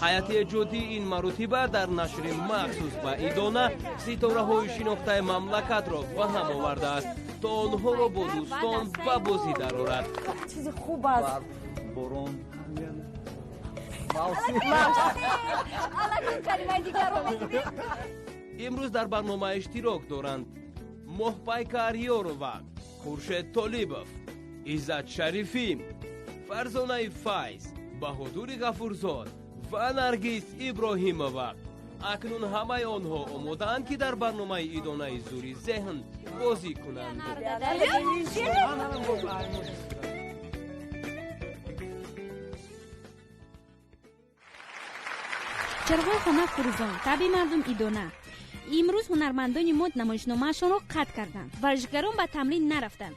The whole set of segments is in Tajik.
ҳайати ҷуддии ин маротиба дар нашри махсус ба идона ситораҳои шинохтаи мамлакатро ба ҳам овардааст то онҳоро бо дӯстон ба бозӣ дарорад. чизи хуб аст. борон имрӯз дар барнома иштирок доранд моҳпайкар ёрова, хуршед толибов, иззат шарифӣ, фарзонаи файз, баҳодури ғафурзод ва наргиз иброҳимова. акнун ҳамаи онҳо омодаанд ки дар барномаи идонаи зури зеҳн бозӣ кунанд. чароғои хона фурӯзон, таби мардум идона. имрӯз ҳунармандони мод намоишномаашонро қатъ карданд. варзишгарон ба тамрин нарафтанд.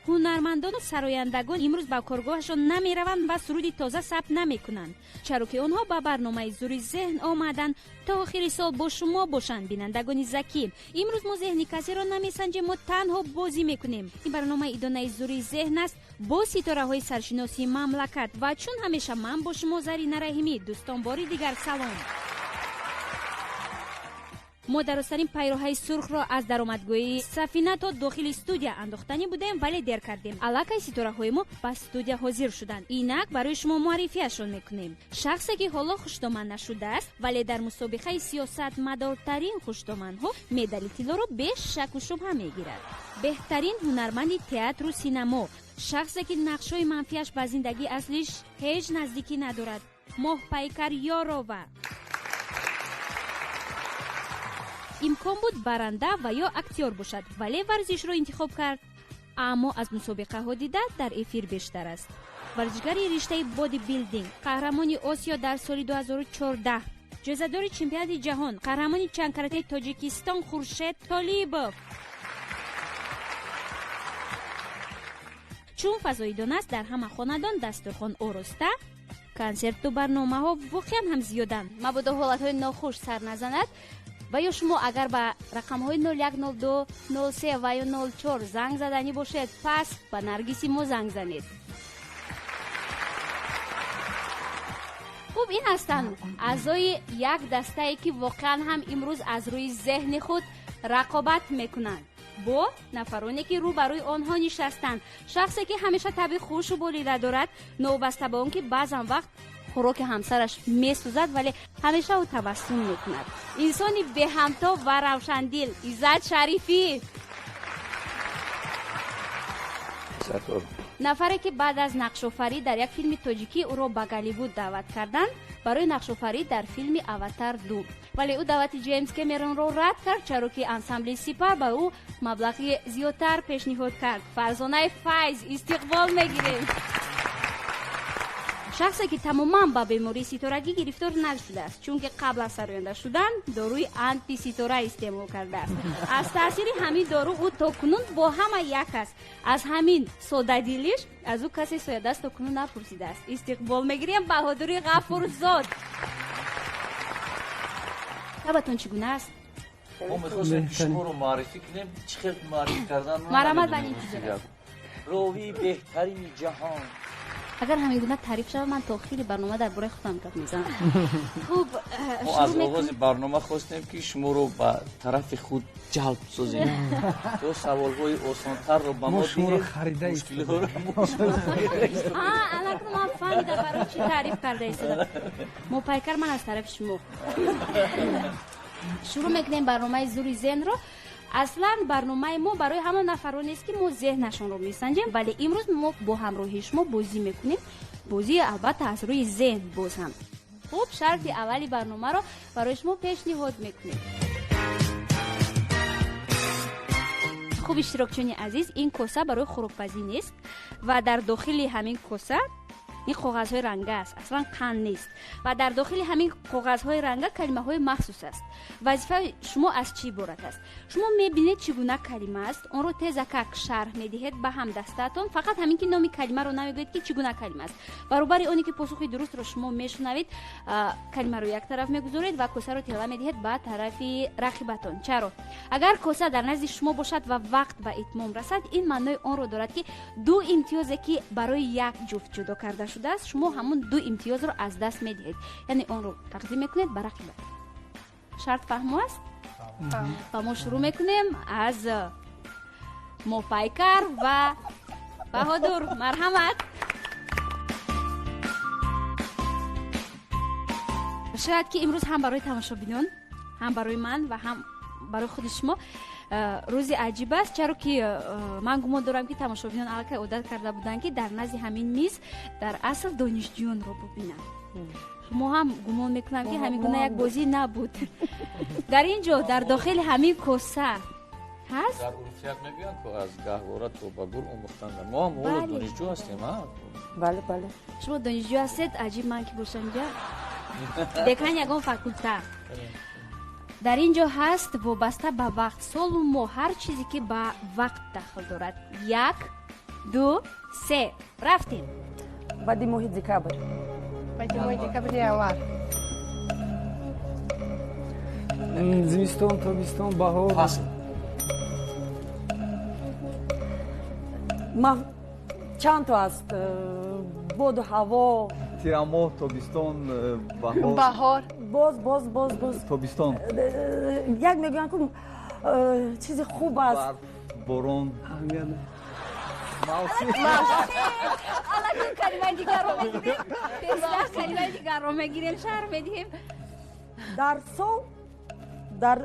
ҳунармандону сарояндагон имрӯз ба коргоҳашон намераванд ва суруди тоза сабт намекунанд, чаро ки онҳо ба барномаи зури зеҳн омаданд то охири сол бо шумо бошанд. бинандагони закӣ, имрӯз мо зеҳни касеро намесанҷем, мо танҳо бозӣ мекунем. ин барномаи идонаи зури зеҳн аст бо ситораҳои саршиносии мамлакат ва чун ҳамеша ман бо шумо Зарина Раҳимӣ. дӯстон, бори дигар салом. мо даростарин пайроҳаи сурхро аз даромадгоҳи сафина то дохили студия андохтанӣ будем, вале дер кардем. аллакай ситораҳои мо ба студия ҳозир шуданд. инак барои шумо муаррифиашон мекунем. шахсе ки ҳоло хушдоманд нашудааст, вале дар мусобиқаи сиёсатмадортарин хушдомандҳо медали тиллоро без шаку шубҳа мегирад. беҳтарин ҳунарманди театру синамо, шахсе ки нақшҳои манфиаш ба зиндагии аслиш ҳеҷ наздикӣ надорад, моҳпайкар ёрова. имкон буд баранда ва ё актёр бошад, вале варзишро интихоб кард. аммо аз мусобиқаҳо дида дар эфир бештар аст. варзишгари риштаи боди билдинг, қаҳрамони осиё дар соли 2014, ҷоизадори чемпионати ҷаҳон, қаҳрамони чангкаратеи тоҷикистон хуршед толибов. чун фазои донаст дар ҳама хонадон дастурхон ороста, консерту барномаҳо воқеан ҳам зиёданд. мабодо ҳолатҳои нохуш сар назанад ва ё шумо агар ба рақамҳои 0102 03 ва ё 04 занг заданӣ бошед, пас ба наргиси мо занг занед. хуб, ин ҳастанд аъзои як дастае ки воқеан ҳам имрӯз аз рӯи зеҳни худ рақобат мекунанд бо нафароне ки рӯ ба рӯи онҳо нишастанд. шахсе ки ҳамеша таби хушу болида дорад, новобаста ба он ки баъзан вақт хӯроки ҳамсараш месӯзад, вале ҳамеша ӯ табассум мекунад. инсони беҳамто ва равшандил, иззат шарифӣ. нафаре ки баъд аз нақшофарӣ дар як филми тоҷикӣ ӯро ба Голливуд даъват карданд барои нақшофарӣ дар филми Аватар 2, вале ӯ даъвати Джеймс Кэмеронро рад кард, чаро ки ансамбли Сипар ба ӯ маблағи зиёдтар пешниҳод кард. Фарзонаи Файз, истиқбол мегирем. шахсе ки тамоман ба бемории ситорагӣ гирифтор нашудааст, чунки қабл аз сароянда шудан доруи антиситора истеъмол кардааст. аз таъсири ҳамин дору ӯ токунун бо ҳама як аст. аз ҳамин содадилиш аз ӯ касе соядаст токунун напурсидааст. истиқбол мегирем баҳодури ғафурзод. табатон чӣ гуна аст? мо мехостем ки шуморо маърифӣ кунем. чӣ хел маърифӣ кардан? марамат ба интизор. ровии беҳтарини ҷаҳон. агар ҳамин гуна таъриф шава, ман то охири барнома дар бораи худам гап мезанам. хуб, мо аз оғози барнома хостем ки шуморо ба тарафи худ ҷалб созем. то саволҳои осонтарро ба мо шуморо харида алакун ман фаҳмидам барои чӣ таъриф карда истодам. моҳпайкар ман аз тарафи шумо. шурӯъ мекунем барномаи зури зеҳнро. аслан барномаи мо барои ҳамон нафаронест ки мо зеҳнашонро месанҷем, вале имрӯз мо бо ҳамроҳии шумо бозӣ мекунем. бозӣ албатта аз рӯи зеҳн боз ҳам. хуб, шарти аввали барномаро барои шумо пешниҳод мекунем. хуб, иштирокчиёни азиз, ин коса барои хӯрокпазӣ нест ва дар дохили ҳамин коса ин коғазҳои ранга аст, аслан қанд нест ва дар дохили ҳамин коғазҳои ранга калимаҳои махсус аст. вазифаи шумо аз чӣ иборат аст? шумо мебинед чӣ гуна калима аст, онро тезакак шарҳ медиҳед ба ҳамдастаатон. фақат ҳамин ки номи калимаро намегӯед ки чӣ гуна калима аст. баробари оне ки посухи дурустро шумо мешунавед, калимаро як тараф мегузоред ва косаро тила медиҳед ба тарафи рақибатон. чаро? агар коса дар назди шумо бошад ва вақт ба итмом расад, ин маънои онро дорад ки ду имтиёзе ки барои як ҷуфт ҷудо карда шуда шуде аст, шумо ҳамун ду имтиёзро аз даст медиҳед, яъне онро тақдим мекунед ба рақиба. шарт фаҳмо аст? ва мо шурӯъ мекунем аз моҳпайкар ва баҳодур. марҳамат. шояд ки имрӯз ҳам барои тамошобинон, ҳам барои ман ва ҳам барои худи шумо рӯзи аҷиб аст, чаро ки ман гумон дорам ки тамошобинон аллакай одат карда буданд ки дар назди ҳамин миз дар асл донишҷӯёнро бубинанд. шумо ҳам гумон мекунам ки ҳамин гуна як бозӣ набуд. дар ин ҷо дар дохили ҳамин коса ҳаст. дар урфият мегӯянд ки аз гаҳвора то ба гул омӯхтанд. мо ҳам ҳоло донишҷӯ ҳастем. бале бале. шумо донишҷӯ ҳастед? аҷиб ман ки бошам ҷа декан ягон факулта. дар ин ҷо ҳаст вобаста ба вақт, солу моҳ, ҳар чизе ки ба вақт дахл дорад. 1 2 3 рафтем. баъди моҳи декабр. баъди моҳи декабри аввал. зимистон, тобистон, баҳор. фасл. чанд то аст? боду ҳаво. тирамоҳ, тобистон, баҳор. баҳор. боз тобистон. як мегӯянд ки чизи хуб аст. барф, борон. аллакай калимаи дигарро мегирем. тезда калимаи дигарро мегирем, шаҳр медиҳем. дар сол, дар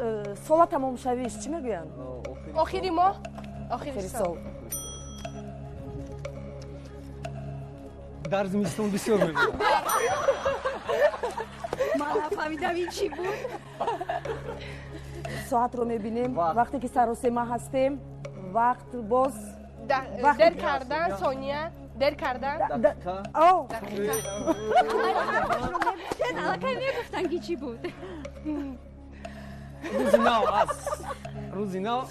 сола тамомшавиш чӣ мегӯянд? охири моҳ. охири охири сол. сол. дар зимистон бисёр мебинам. ман нафаҳмидам ин чӣ буд. соатро мебинем вақте ки саросема ҳастем. вақт боз дер кардан, сония, дер кардан. аллакай мегуфтанд ки чӣ буд. рӯзи нав аз рӯзи нав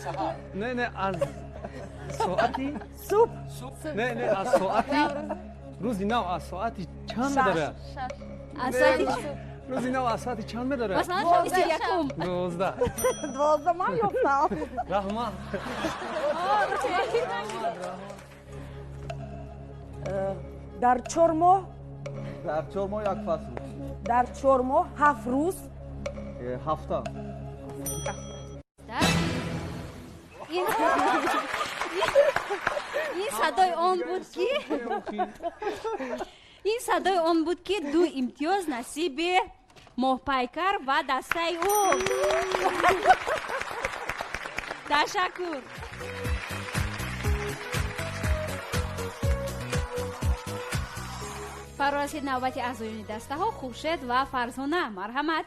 не аз соати суб. не аз соати рӯзи нав аз соати чанд медорад? аз соати рӯзи нав аз соати чанд медорад? масалан шабиsti якум. 12 ман ёфтам. раҳмат. дар 4 моҳ, дар 4 моҳ як фасл. дар 4 моҳ 7 рӯз. ҳафта. ин садои он буд ки ин садои он буд ки ду имтиёз насиби моҳпайкар ва дастаи ӯ. ташаккур. фарорасид навбати аъзоёни дастаҳо хуршед ва фарзона. марҳамат.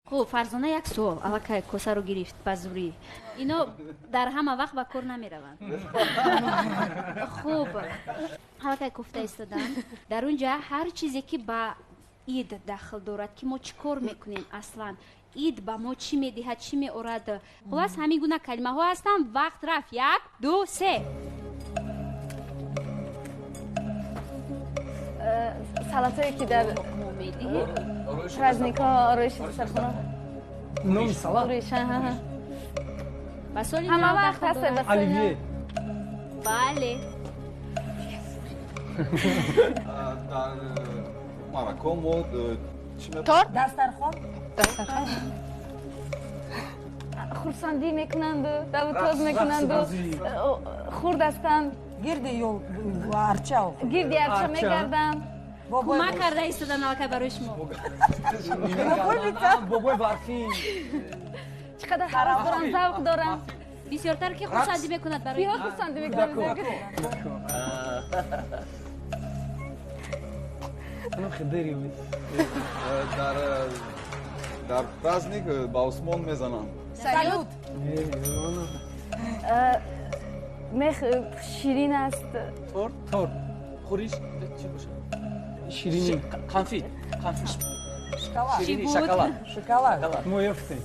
хуб, фарзона як суол. аллакай косаро гирифт ба зурӣ. ино дар ҳама вақт ба кор намераванд. хуб, аллакай кофта истоданд. дар он ҷо ҳар чизе ки ба ид дахл дорад, ки мо чӣ кор мекунем аслан, ид ба мо чӣ медиҳад, чӣ меорад. хулас ҳамин гуна калимаҳо ҳастанд. вақт рафт. 1 2 3. салатое ки дар праздникҳо ороиши дастархона. номи салат. ба соли ҳама нав вақт дахл ҳаст. дорад. оливье. бале. дар марако мо торт. дастархон. хурсандӣ мекунанду давутоз мекунанду хурд ҳастанд. гирди ё арча. гирди арча мегарданд. кӯмак карда истодан аллакай барои шумо. бобои барфӣ. чӣ қадар ҳавас доранд, завқ доранд. бисёртар ки хурсандӣ мекунад барои бисёр хурсандӣ мекунанд. дар праздник ба осмон мезананд. салют. мех ширин аст. торт. хӯриш чӣ бошад? ширинӣ. қанфит. Чӣ шоколад. шоколад. мо ёфтем.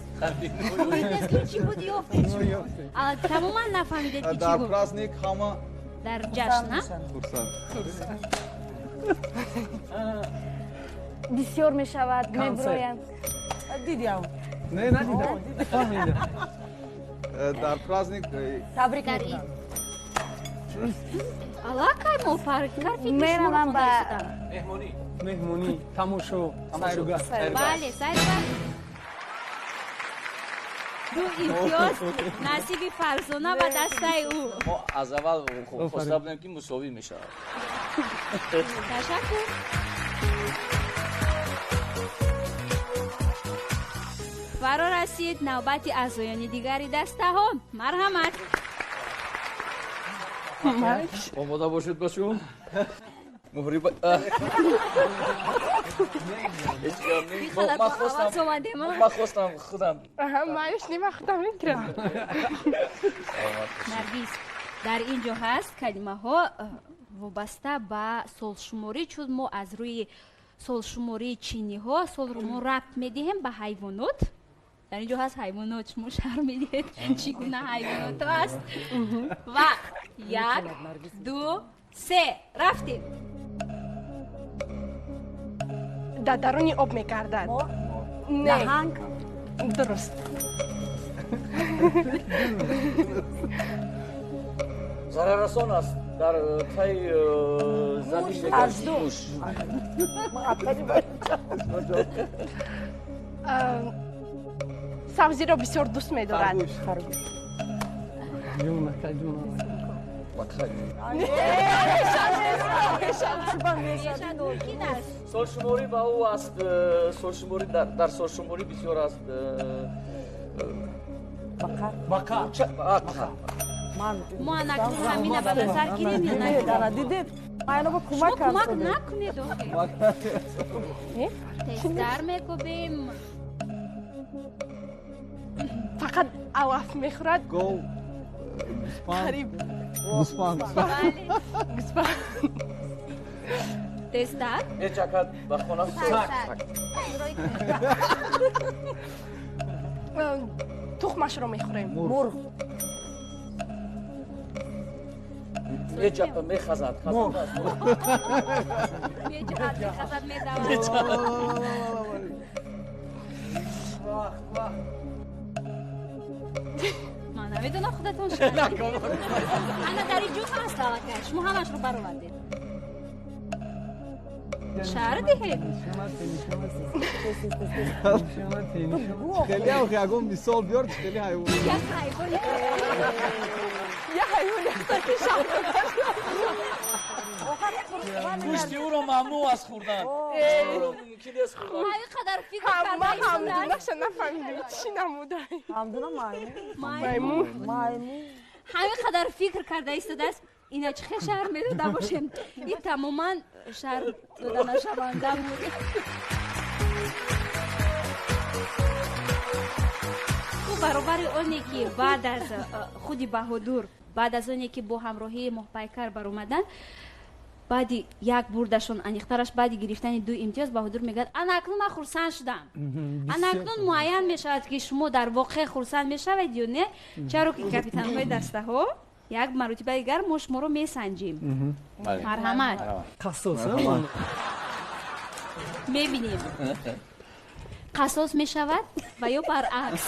чӣ буд ёфтед шумо? тамоман нафаҳмидед ки чӣ дар буд? праздник ҳама дар ҷашн на? хурсанд. бисёр мешавад, меброянд. дидям. не надидам. фаҳмидам. дар праздник табрик дар мекунам. аллакай моҳпайкар Меравам ба меҳмонӣ тамошо сайругар. бале сайругар ду имтиёз насиби фарзона ба дастаи ӯ мо аз аввал хоста будем ки мусовӣ мешавад. ташаккур фаро расид навбати аъзоёни дигари дастаҳо. марҳамат. омода бошед бачаҳо. муҳриба ман хостам худам. манш нима худам мекирам. наргиз дар ин ҷо ҳаст калимаҳо вобаста ба солшуморӣ, чун мо аз рӯи солшумории чиниҳо солро мо рабт медиҳем ба ҳайвонот. дар ин ҷо ҳаст ҳайвонот, шумо шаҳр медиҳед чӣ гуна ҳайвонотҳо ҳаст. вақт 1 2 3 рафтем. дар даруни об мегардад. не наҳанг дуруст. зараррасон аст дар таи замин муш. сабзиро бисёр дӯст медорад. солшуморӣ ба ӯ аст. солшуморӣ дар солшуморӣ бисёр аст. мо анакун ҳамина ба назар гирем ё на? дидед майноба шумо кӯмак кӯмак кард. накунед тестар мекубем. фақат аваф мехӯрад. гов гуспанд қариб гуспанд гуспанд. тестар мечакад ба хона тухмашро мехӯрем. мурғ мехазад. меҷаҳад мехазад медавад. ман намедонам худатон ана дар ин ҷо ҳаст аллакай. шумо ҳамашро баровардед. шаҳр диҳед. хеле ягон мисол биёр хеле ҳайвон. як ҳайвони я ҳайвони гӯшти ӯро мамнӯъ аст хӯрдан. мумкин нест хӯрдан. ҳамин қадар фикр ма кардаистодар. ҳамдунаша нафаҳмидем чӣ намудай. ҳамдуна маймун. ҳамин қадар фикр карда истодааст ина чӣ хел шаҳр медода бошем. ин тамоман шаҳр доданашаванда буд. ӯ баробари оне ки баъд аз худи баҳодур баъд аз оне ки бо ҳамроҳии моҳпайкар баромаданд баъди як бурдашон аниқтараш баъди гирифтани 2 имтиёз баҳодур мегӯяд анакнун ман хурсанд шудам. анакнун муайян мешавад ки шумо дар воқеъ хурсанд мешавед ё не. чаро ки капитанҳои дастаҳо як маротиба дигар мо шуморо месанҷем. марҳамат. қассос мебинем қассос мешавад ва ё баръакс.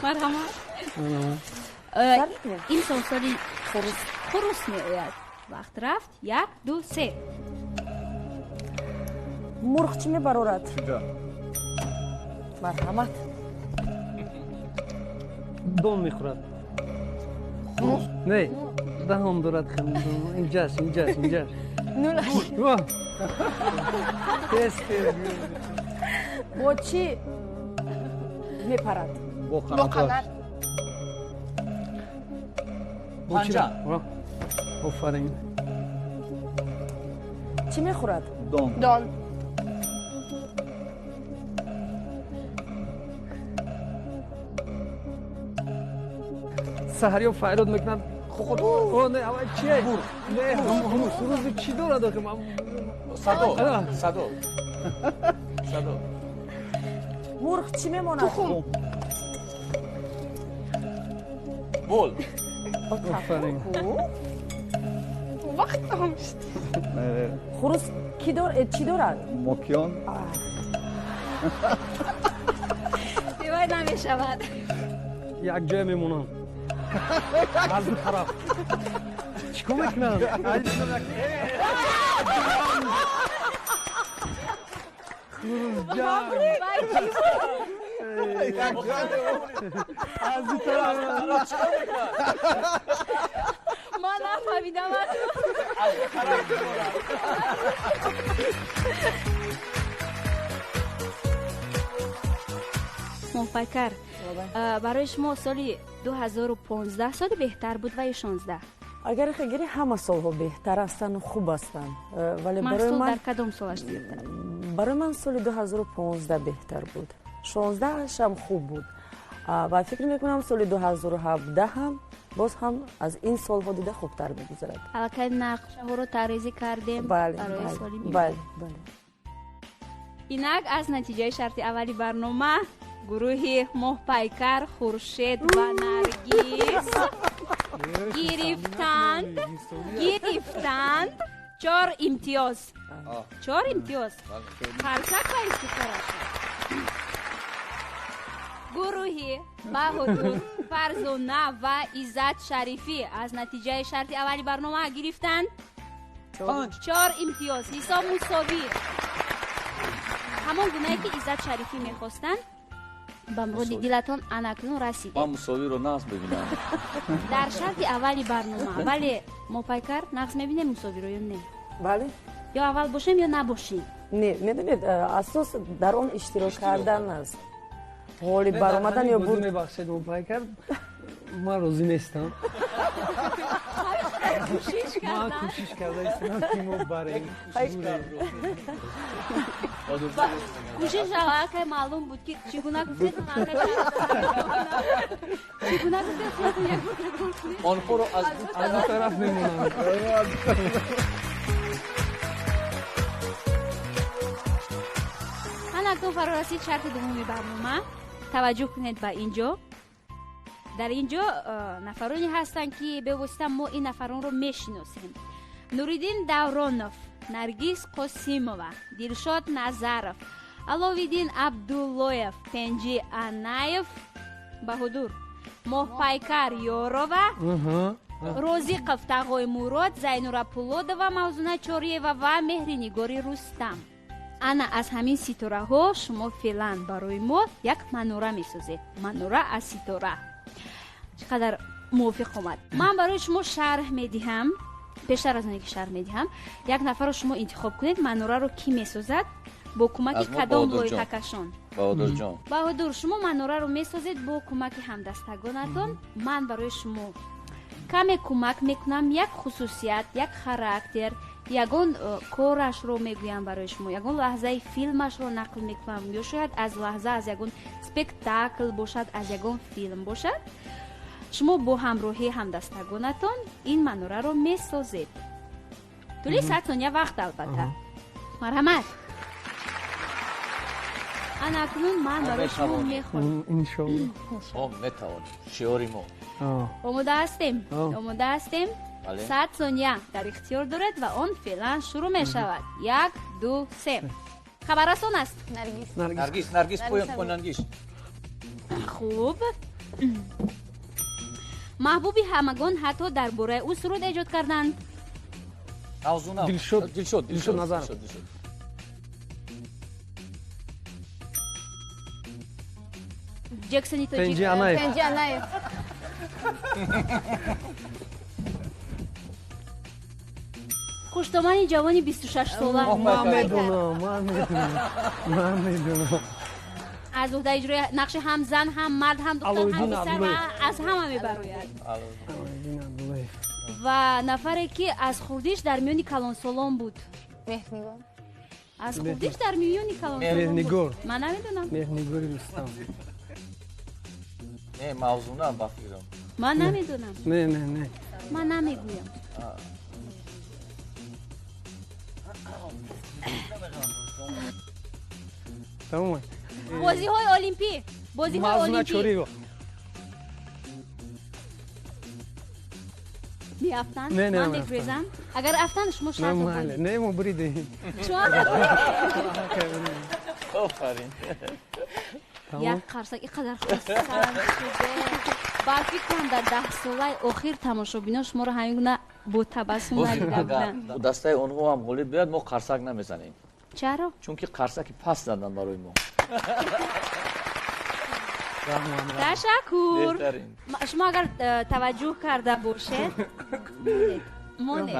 марҳамат. ин сонсоли хурус меояд. вақт рафт 1 2 3 мурғ чӣ мебарорад? чуҷа марҳамат. дон мехӯрад. не даҳон дорад. инҷаст. бо чӣ мепарад? бо бо қанат. панҷа. офарин. чӣ мехӯрад? дон дон. саҳарё файрод мекунад. не ава чие? не рӯзи чӣ дорад охе? садо. мурғ чӣ мемонад? бол. офарин. вақт омишт. хурус чӣ дорад? мокиён девай намешавад. یک جای میمونم از دو طرف چیکار میکنم از دو طرف ما نفهمیدم موفقر برای شما سال 2015 سال بهتر بود و یا 16 اگر خیلی همه سالها بهتر هستند و خوب هستند ولی برای محصول من در کدام سالش بهتر؟ برای من سال 2015 بهتر بود 16 هم خوب بود و فکر میکنم سال 2017 هم باز هم از این سالها دیده خوبتر میگذرد. البته نقشه ها رو طراحی کردیم بله برای بله سالی بله بله. اینک از نتیجه شرط اولی برنامه گروه ماه پیکر خورشید و نرگس گرفتند 4 امتیاز 4 امتیاز فرسک و استفاده گروه بهادور فرزانه و عزت شریفی از نتیجه شرط اولی برنامه گرفتند 4 امتیاز حساب مساوی همان گونه‌ای که عزت شریفی میخواستند با مراد دلتان اناکنون رسیده. من مساوی رو نقص ببینم. در شرط اولی برنامه ولی ما پیکر نقص میبینیم مساوی رو یا نه؟ بله یا اول باشیم یا نباشیم؟ نه میدونید اساس در اون اشتراک کردن است حالی برآمدن یا بود میبخشید موفق کرد من راضی نیستم من کوشش کرده ایستم تیمو برای کوشش را که معلوم بود که چگونه گفتید چگونه گفتید آنها رو از دو طرف میمونم من اکنون فرا رسید شرط دومی برنامه توجه کنید به اینجا در اینجا نفرانی هستند که به واسطه ما این نفران رو میشناسیم نوریدین دورانوف نرگس قاسیمووا دلشاد نظرов علویدین عبداللویف پنجی انایف بهادور ماهپیکر یورова розиқов тағоимурод зайнура пулодова мавзуна чориева ва меҳринигори рустам ана аз ҳамин ситораҳо шумо феълан барои мо як манора месозед манора аз ситора чӣ қадар мувофиқ омад ман барои шумо шарҳ медиҳам пештар аз оне ки шарҳ медиҳам як нафарро шумо интихоб кунед манораро кӣ месозад бо кӯмаки кадом лоиҳакашон баҳодурҷон баҳодур шумо манораро месозед бо кӯмаки ҳамдастагонатон ман барои шумо каме кӯмак мекунам як хусусият як характер ягон корашро мегӯям барои шумо ягон лаҳзаи филмашро нақл мекунам ё шояд аз лаҳза аз ягон спектакл бошад аз ягон филм бошад шумо бо ҳамроҳии ҳамдастагонатон ин манораро месозед тӯли 100 сония вақт албатта марҳамат ана акнун ман барои шумо мехонам иншоалло метавонем шиёри мо омода ҳастем омода ҳастем 100 сония дар ихтиёр доред ва он феълан шурӯъ мешавад 1 2 3 хабаррасон аст наргис поёнгиш хуб маҳбуби ҳамагон ҳатто дар бораи ӯ суруд эҷод карданд дилшод назаров ҷексони пенҷи анаев хуштомани ҷавони 26 сола ман медонам аз уҳда иҷрои нақши ҳам зан ҳам мард ҳам духтар ҳам писар аз ҳама мебарояд ва нафаре ки аз хурдиш дар миёни калонсолон буд аз хурдиш дар миёни калонсолон ман намедонам меҳнигори рустам не мавзуна ба фикрам ман намедонам не ман намегӯям тамом бозиҳои олимпӣ бозиҳои олимпӣ меафтанд ман мегӯзам агар афтанд шумо шарт не мо буридем офарин یک قرصک اینقدر خستم شده. با فکر کنم در 10 ساله آخر تماشابینا شما رو همین گونه با تبسم ندیده بودن. با دسته اونها هم غالب بیاد ما قرصک نمیزنیم. چرا؟ چون که قرصک پس زدن برای ما. تشکر. بهترین. شما اگر توجه کرده باشید مونه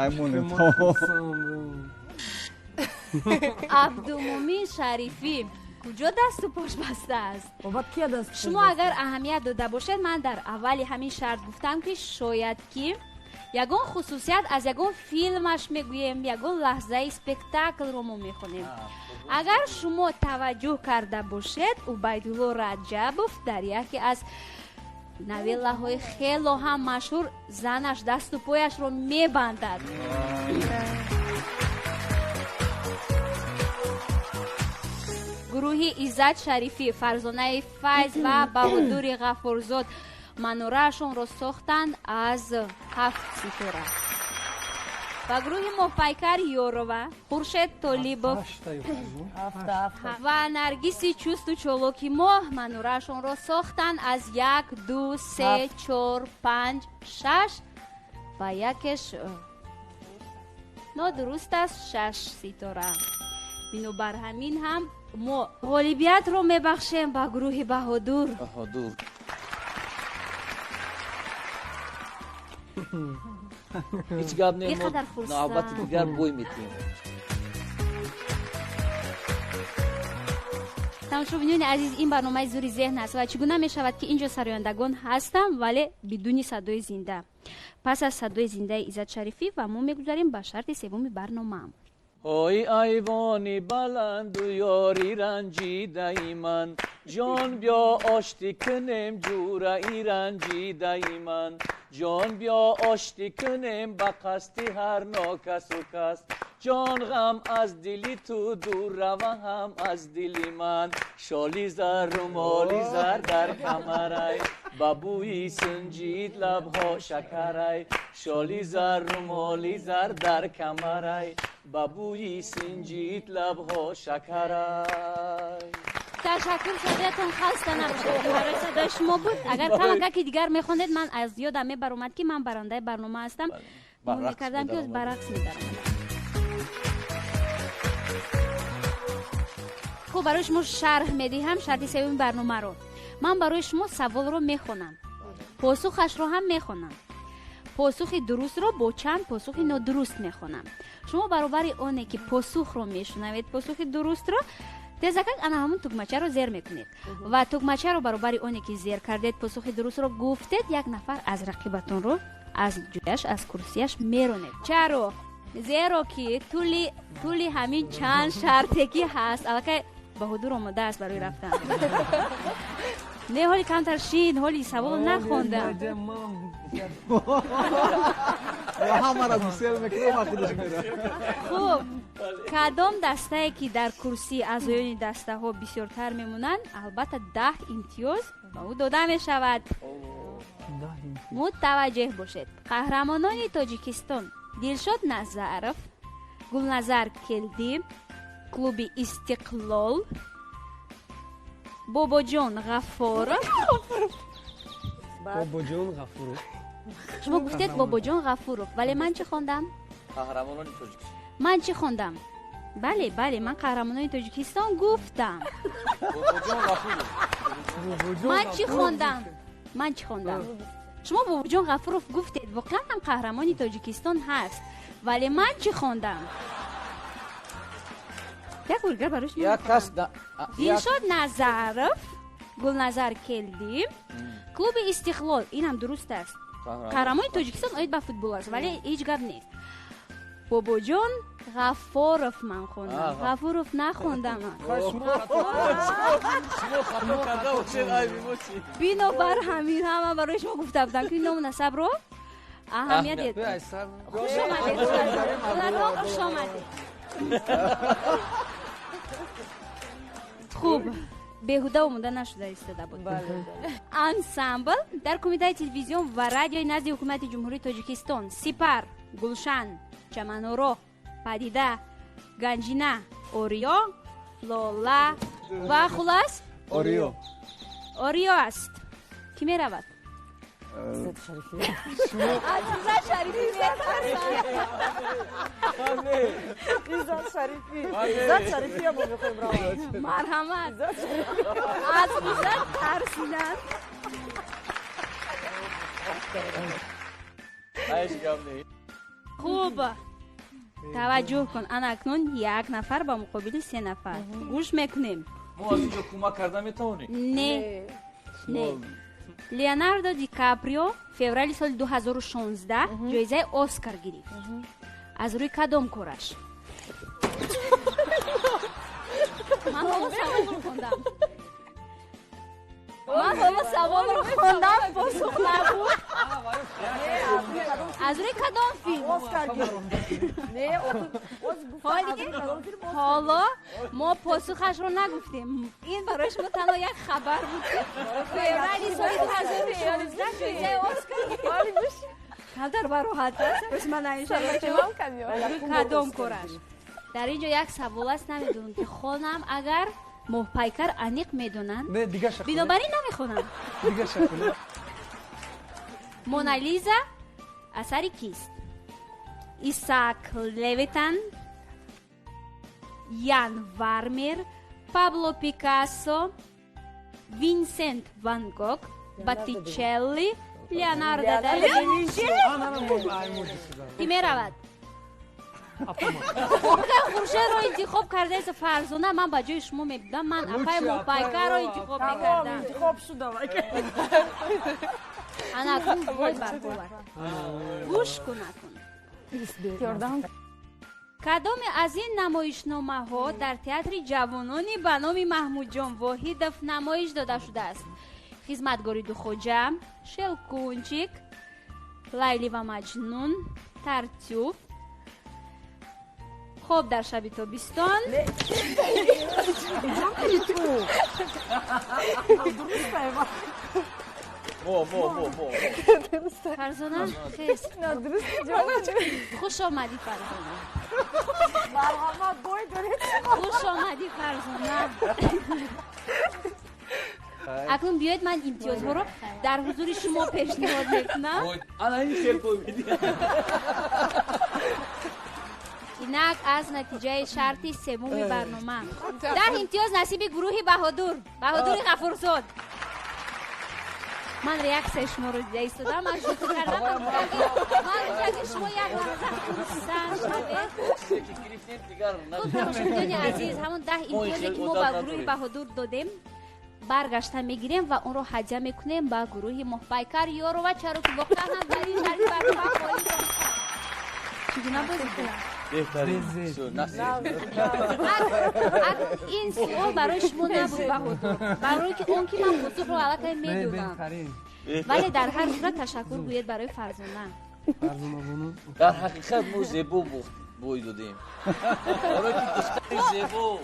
عبدالمومن شریفی کجا دست و پاش بسته است؟ شما اگر اهمیت داده باشید من در اولی همین شرط گفتم که شاید که یگان خصوصیت از یگان فیلمش میگوییم یگان لحظه اسپکتاکل رو ما میخونیم. اگر شما توجه کرده باشید عبیدالله رجبوف در یکی از نویله های خیلی هم مشهور زنش دست و پایش رو میبندد. گروهی عزت شریفی، فرزانه فیض و بهادر غفورزاد منورهشون رو ساختند از 7 ستاره. و گروه موفایکر یوروا، خورشید طالیبوف و نرگیس چوست و چولوکی ماه منورهشون رو ساختند از 1 2 3 4 5 6 و یکش نادرست است 6 ستاره. بنابر همین هم ما غالبیت رو میبخشیم به گروه بهادر. هیچ گپ نیم نوبت دیگر بوی میتیم. تماشاچیان عزیز این برنامه زوری ذهن است و چگونه می شود که اینجا سرایندگان هستم ولی بدون صدای زنده. پس از صدای زنده عزت شریفی و ما میگذاریم به شرط سوم برنامه. ای ایوانی بلند و یاری رنجیده من جان بیا آشتی کنیم جوره ای رنجیده من جان بیا آشتی کنیم با قصدی هر ناکس و کس جان غم از دلی تو دور رو هم از دلی من شالی زر و مالی زر در کمرای بابوی سنجید لبها شکرای شالی زر و مالی زر در کمرای بابوی سنجید لبها شکرای. تشکر صدایتون خسته نباشید که برای صدای شما بود. اگر کم که دیگر میخوندید من از یادم میبر اومد که من برنده برنامه هستم. من میکردم که برعکس میدارم. خب برای شما شرح میدیم شرط سوم برنامه رو. من برای شما سوال رو میخونم، پاسخش رو هم میخونم، پاسخ درست رو با چند پاسخ نادرست میخونم. شما برابر اونه که پاسخ رو میشنوید پاسخ درست رو تزکک انا همون تکمچه رو زیر میکنید و تکمچه رو برابر اونه که زیر کردید پاسخ درست رو گفتید یک نفر از رقیبتون رو از جایش از کرسیش میرونید. چرا؟ زیرا که طولی همین چند شرطی هست البته بهادر آماده است برای رفتن. نه حالی کمتر شید حالی سوال نخوندم. خب کدام دسته که در کرسی اعضایان دسته ها بسیارتر میمونند البته 10 امتیاز به او داده می شود. متوجه باشید. قهرمانان تاجیکستان دلشاد نظرف، گلنظر کلدی، کلوب استقلال، باباجان غفورов. باباجان غفورов. شما گفتید باباجان غفورov ولی من چی خوندم؟ قهرمانان تاجیکستان. من چی خوندم؟ بله من قهرمانان تاجیکستان گفتم. باباجان غفورov. من چی خوندم؟ شما باباجان غفورov گفتید واقعا هم قهرمانی تاجیکستان هست ولی من چی خوندم؟ یک برگر براش یک کس دلشاد نظرف، گلنظر کلدی، کلوب استقلال این هم درست است. قهرمان تاجیکستان آید به فوتبال است ولی هیچ گپ نیست. باباجان غفورov من خوندم. غفورov نخوندم من. بنابر همین هم برای شما گفته بودم که نام نسب رو اهمیت دید. خوش آمدید. خوب بهوده و مونده نشده ایستاده بود. انسامبل در کمیته تلویزیون و رادیوی نزد حکومت جمهوری تاجیکستان سپر، گلشن، چمنورو، پدیده، گنجینه، اوریا، لالا و خلاص آریا است. کی می رود؟ زد شریفی عزیزا شریفی زد شریفی زد شریفی هم میخوایم روان مرحمت از میزد ترسیدن. خوب توجه کن. اکنون یک نفر با مقابل 3 نفر گوش میکنیم. ما از اینجا کمک کردن میتونیم؟ نه نه. لیوناردو دی کاپریو فوریه سال 2016 جایزه اسکار گرفت. از روی کدام کارش؟ من حالا سوال رو خوندم پاسخ نبود. از روی کدام فیلم؟ اسکار گرفت نه حالا ما پاسخش رو نگفتیم. این برای شما تنها یک خبر بود که فوریه سال 2016 جایزه اسکار گرفت. کدر براحت است. اسم من انشالله کدام کارش؟ در اینجا یک سوال است نمیدونم که خانم اگر ماه پیکر انیق میدونن نه دیگه شکل بنابراین نمیخونم. دیگه شکل مونالیزا اثری کیست؟ ایساک لویتن، یان ورمیر، پابلو پیکاسو، وینسنت وان گوگ، باتیچلی، لیوناردو دا وینچی. کی میرود؟ خورشید رو انتخاب کرده است فرزانه. من با جای شما میبودم. من اپای موپایکر رو انتخاب میکردم. انتخاب شده انا اکنون بای برگوبر گوش کن. اکن کدام از این نمایشنامه ها در تئاتر جوانانی به نام محمود جان واحدов نمایش داده شده است؟ خدمتگاری دو خوجه، شلکونچیک، لیلی و مجنون، ترتیوف. خوب در شب تابستان. فرزانه خیز خوش آمدی فرزانه. خوش آمدی فرزانه. اکنون بیاید من امتیازها رو در حضور شما پیشنهاد میکنم. انا این شلکو میدی. اینک از نتیجه شرطی سوم برنامه 10 امتیاز نصیب گروه بهادور غفورزاد. من ریاکس شما رو دیده ایستادم. من شروع کردم من که شما یک لحظه خونستن شده. خود شمدانی عزیز همون 10 امتیازی که ما به گروه بهادور دادیم برگشتن میگیریم و اون رو هدیه میکنیم به گروه محپیکر یارو و چرا که واقعا هم در این برنامه خواهی چگونه بازی کنم؟ این سوال برای شما نبود بهادور، برای که اون که من پاسخ رو علاقه میدونم. ولی در هر صورت تشکر گوید برای فرزانه. در حقیقت ما زیبو بوی دادیم. برای که دختری زیبو،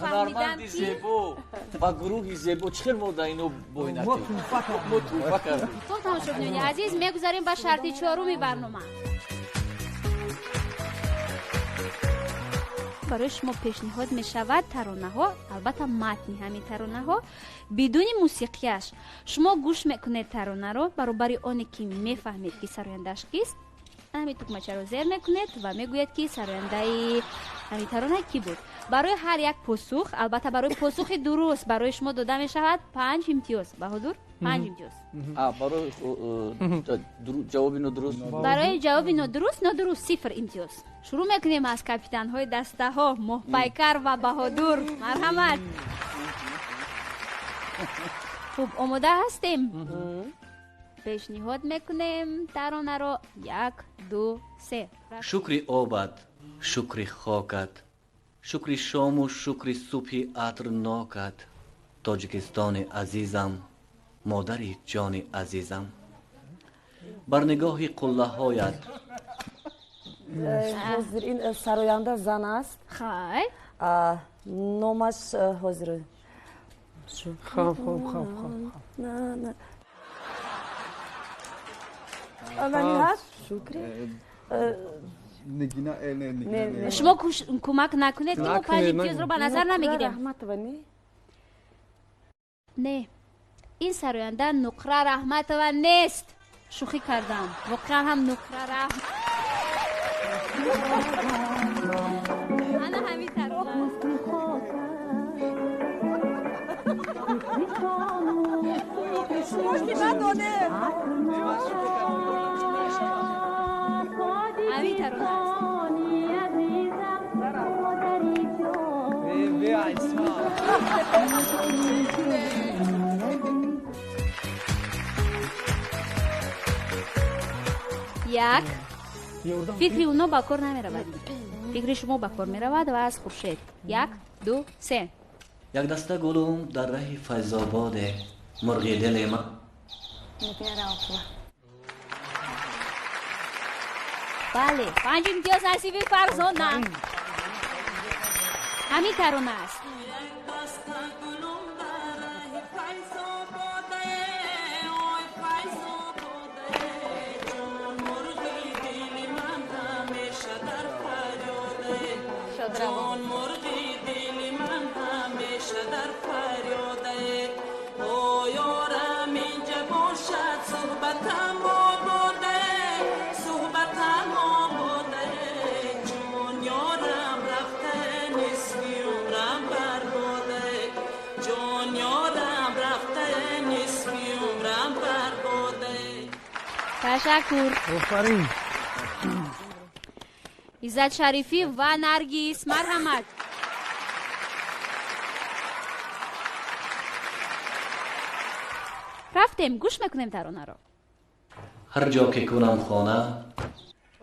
هنرمندی زیبو و گروهی زیبو چخیر ما در اینو بوی ندیم. ما توفه کردیم. خب تماشاگران عزیز میگذاریم به شرط چهارمی برنامه. برای شما پیشنهاد می شود ترانه ها، البته متنی همین ترانه ها بدون موسیقیش شما گوش میکنید ترانه رو برابر آنی که میفهمید که سرایندهش کیست همین تکمچه رو زیر میکنید و میگوید که سراینده همین ترانه کی بود. برای هر یک پاسخ، البته برای پاسخ درست برای شما داده می شود 5 امتیاز. بهادور 5 امتیاز. برای جواب نادرست، برای جواب نادرست 0 امتیاز. شروع میکنیم از کاپیتان های دسته ها محپیکر و بهادور. مرحمت. خوب آماده هستیم؟ پیشنهاد میکنیم ترانه رو 1 2 3. شکر آبت، شکر خاکت، شکر شام و شکر صبح عطرناکت، تاجیکستان عزیزم، مادری جان عزیزم، بر نگاه قله هایت. حاضر این سراینده زن است. خیلی نامش حاضر خوب نه اولین هست شکری نگینا نه شما کمک نکنید که ما 5 امتیاز رو به نظر نمیگیریم. رحمت بنی نه این سراینده نقره رحمت و نیست. شوخی کردم، واقعا هم نقره رحمت. انا همین ترانه همین ترانه یک فکری اونا با کار نمی رود. فکری شما با کار می رود و از خورشید. 1 2 3 یک دسته گلم در ره فیض‌آباد مرغ دل من. بله 5 امتیاز نصیب فرزانه. همین ترانه است. جان مرغی دل من همیشه در فریاده او یارم اینجا باشد صحبتم آباده صحبتم آباده جون یارم رفته نصفی عمرم برباده جون یارم رفته نصفی عمرم برباده. تشکر. آفرین. عزت شریفی و نرگس مرحمت. رفتیم گوش میکنیم ترانه رو. هر جا که کنم خانه.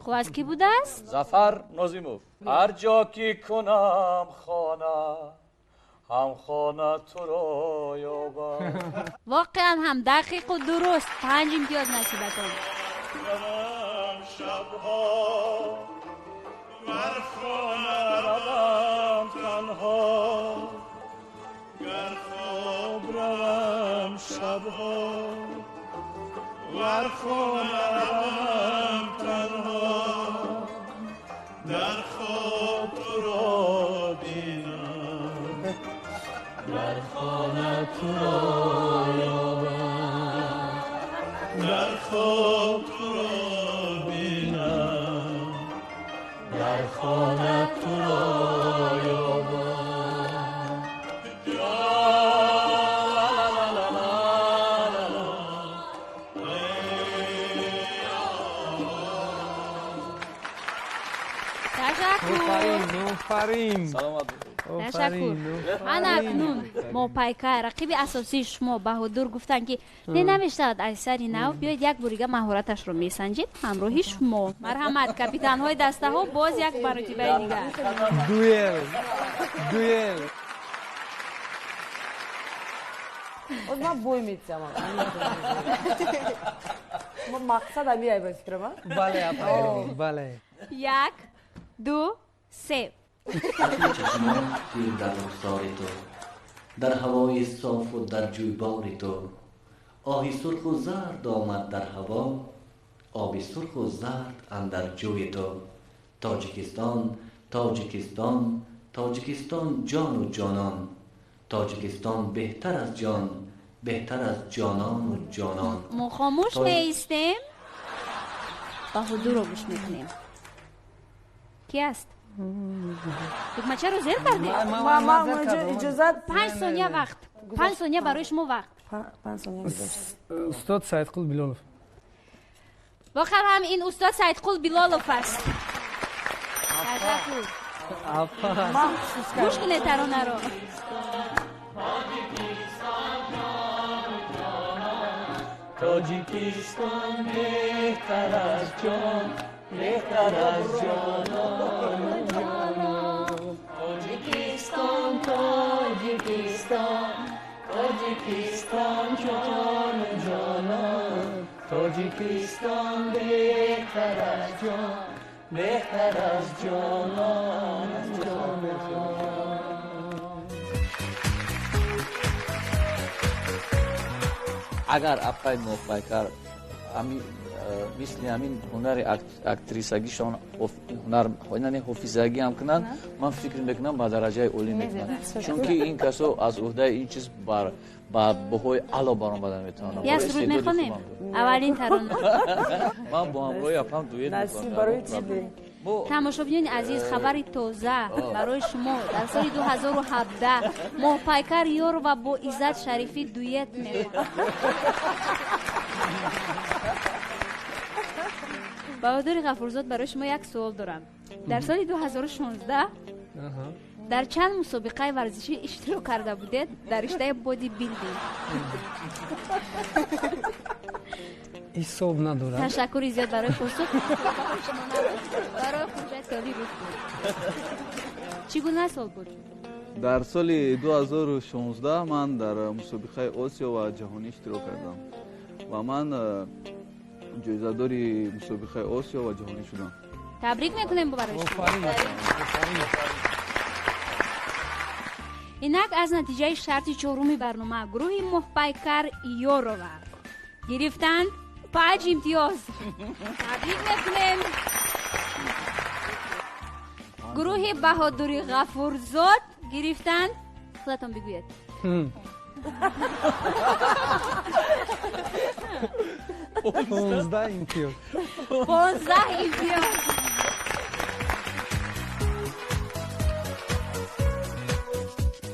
خب از کی بوده است؟ ظفر نازیموف. هر جا که کنم خانه هم خانه تو را یابم. واقعا هم دقیق و درست. 5 امتیاز نصیبتون. شبها گر خانه روم تنها گر خواب روم شبها ور خانه روم تنها در خواب تو را بینم در خانه تو را یابم در خواب تو را بینم در خانه تو را یابم. آفرین. سلامت تشکر. انا اکنون موپایکا رقیب اساسی شما بهادر گفتن که نمیشود از سری نو بیاید یک بار مهارتش رو میسنجید. همراهی شما. مرحمت کاپیتان های دسته ها باز یک مرتبه دیگر. دویل. از من بوی میتیم. مقصد همی ای باید فکرم. بله آفرین. بله. 1 2 3 اکنون چشمان گیر در رخسار تو در هوای صاف و در جویبار تو آهی سرخ و زرد آمد در هوا آبی سرخ و زرد اندر جوی تو تاجیکستان تاجیکستان تاجیکستان جان و جانان تاجیکستان بهتر از جان بهتر از جانان و جانان. ما خاموش نیستیم. بهادر رو گوش میکنیم. کی است؟ دکمچه رو زیر کردیم. ما اجازت 5 ثانیه وقت. 5 ثانیه برای شما وقت. 5 ثانیه گذشت. استاد سیدقل بلالوف. واقعا هم این استاد سیدقل بلالوف است. تشکر. گوش کنید ترانه رو. تاجیکستان بهتر از جان بهتر از جانان تاجیکستان تاجیکستان تاجیکستان جان و جانان تاجیکستان بهتر از جان بهتر از جانان اگر افای موفقر مثل همین هنر اکتریسگیشان هنر حافظگی هم کنن من فکر میکنم با درجه عالی میکنن چون که این کسا از عهده این چیز با بهای علا برآمدن میتونن یه سرود میخونیم اولین ترانه من با همراهی اپم دویت نصیب برای چی داریم؟ تماشاگران عزیز خبری تازه برای شما در سال 2017 ماه پیکر یار و با عزت شریفی دویت میکنند. بهادر غفورزاد برای شما یک سوال دارم. در سال 2016 در چند مسابقه ورزشی اشتراک کرده بودید در رشته بادی بیلدینگ؟ حساب ندارم. تشکر زیاد برای پاسخ. برای خودت تالی بود. چگونه سال بود؟ در سال 2016 من در مسابقه آسیا و جهانی اشتراک کردم و من جایزه‌دار مسابقه آسیا و جهانی شدم. تبریک میکنیم برای شما. اینک از نتیجه شرط چهارم برنامه گروه محپیکر یورو گرفتند 5 امتیاز. تبریک میکنیم. گروه بهادر غفورزاد گرفتند خودتان بگوید 15 امتیاز. 15 امتیاز.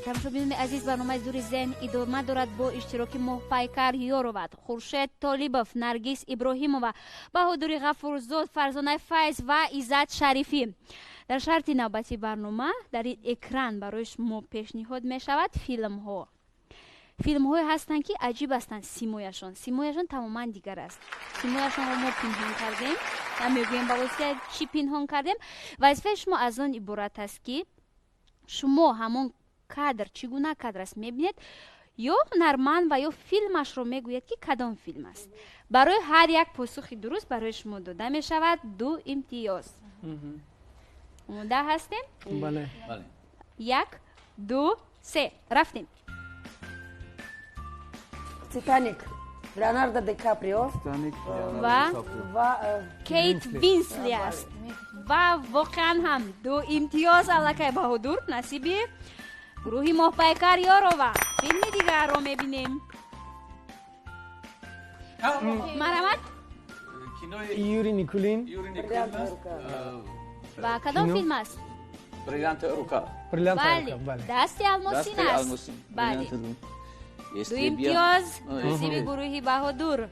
تماشاگران عزیز برنامه دور ذهن ادامه دارد با اشتراک محپیکر یوروت، خورشید طالبوف، نرگس ابراهیمова، بهادر غفورزاد، فرزانه فیض و عزت شریفی. در شرط نوبتی برنامه در این اکران برای شما پیشنهاد می شود فیلم های هستند که عجیب هستند. سیمایشان تماما دیگر است. سیمایشان رو ما پنهان کردیم و میگویم با واسطه چی پنهان کردیم. وظیفه شما از آن عبارت است که شما همون کادر چگونه کادر است میبینید یا هنرمند و یا فیلمش رو میگوید که کدام فیلم است. برای هر یک پاسخ درست برای شما داده می شود 2 امتیاز. آماده هستیم؟ بله. 1 2 3 رفتیم. تیتانیک لئوناردو دیکاپریو و کیت وینسلی است و واقعا هم 2 امتیاز الکی بهادر نصیبی گروه محپیکر یورو. فیلم دیگر رو میبینیم. مرحمت یوری نیکولین و کدام فیلم است؟ بریلانت اروکا. بله دست الماسین است. بله 2 امتیاز نصیب گروه بهادر.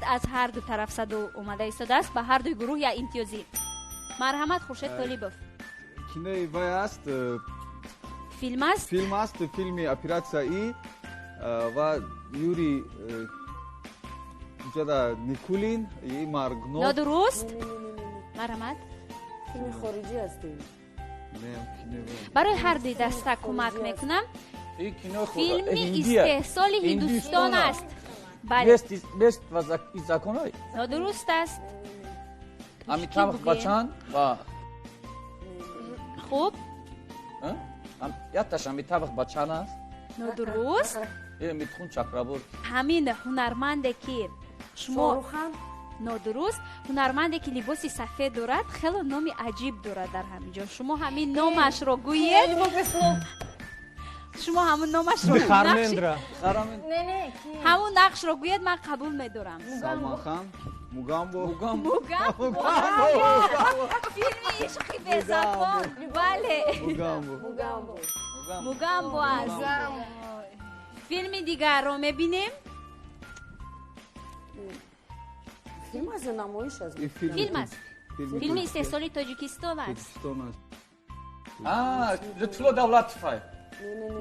از هر دو طرف صدا اومده ایستاده است. به هر دو گروه یا امتیازی. مرحمت خورشید طالبوف. کینه وای است. فیلم است. فیلم اپراتسایی و یوری جدا نیکولین ای مارگنو. نادرست. مرحمت فیلم خارجی است. برای هر دو دسته کمک میکنم. فیلم استحصال هندوستان است. بله. بست و زاکونای. نادرست است. امیتابھ بچن و خوب. یادش امیتابھ بچن است. نادرست. میتخون چاکرابورتی. همین هنرمنده که شما نادرست. هنرمنده که لباس سفید دارد خیلی نام عجیب دارد در همینجا. شما همین نامش رو گویید. شما همون نامش رو همون نقش رو گویید من قبول میدارم. سلمان خان. موگامبو. فیلمی عشقی به زبان. بله موگامبو است. فیلم دیگر رو میبینیم. فیلم از نمایش است. فیلم است. فیلم استحصال تاجیکستان است. لطفو دولتفای.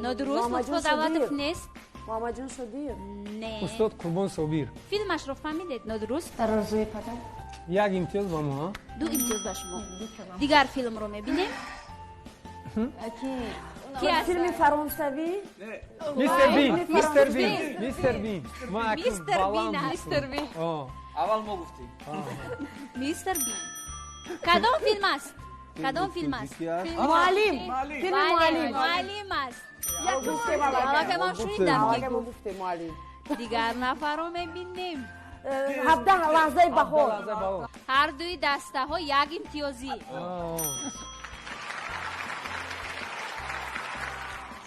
نادرست. لطفو دولتف نیست. محمد جان صدیق. نه. استاد قربان صابیر. فیلمش رو فهمیدید؟ نادرست. ترازوی پدر. 1 امتیاز با ما. 2 امتیاز به شما. دیگر فیلم رو میبینیم. کی است؟ فیلم فرانسوی. میستر بین. ما میستر بین. اول ما گفتیم میستر بین. کدام فیلم است؟ کدام فیلم است؟ معلم فیلم بله معلم معلم است. گفته بابا حالا که ما شنیدم که ما گفته معلم دیگر نفر رو میبینیم. 17 لحظه بهار هر دوی دسته ها یک امتیازی.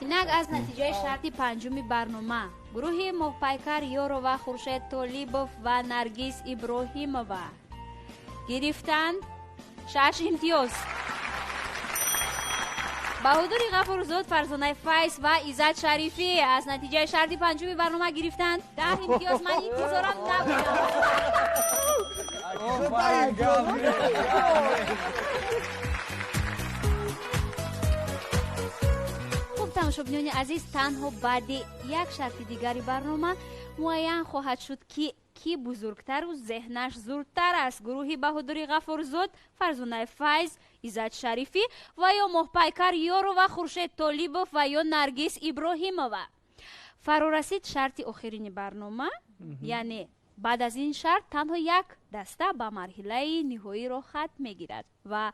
اینک از نتیجه شرط پنجمی برنامه گروه محپیکر یورو و خورشید طلیبوف و نرگس ابراهیمووا گرفتند 6 امتیاز. بهادر غفورزاد، فرزانه فیض و عزت شریفی از نتیجه شرط پنجمی برنامه گرفتند 10 امتیاز. من انتظارم نبودم. خب تماشاگران عزیز، تنها بعد یک شرط دیگری برنامه معین خواهد شد که کی بزرگتر و ذهنش زورتر است. گروه بهادر غفورزاد، فرزانه فیض، عزت شریفی و یا محپیکر یورو و خورشید طلیبوف و یا نرگس ابراهیمووا. فرا رسید شرط آخرین برنامه، یعنی بعد از این شرط تنها یک دسته به مرحله نهایی را خط میگیرد و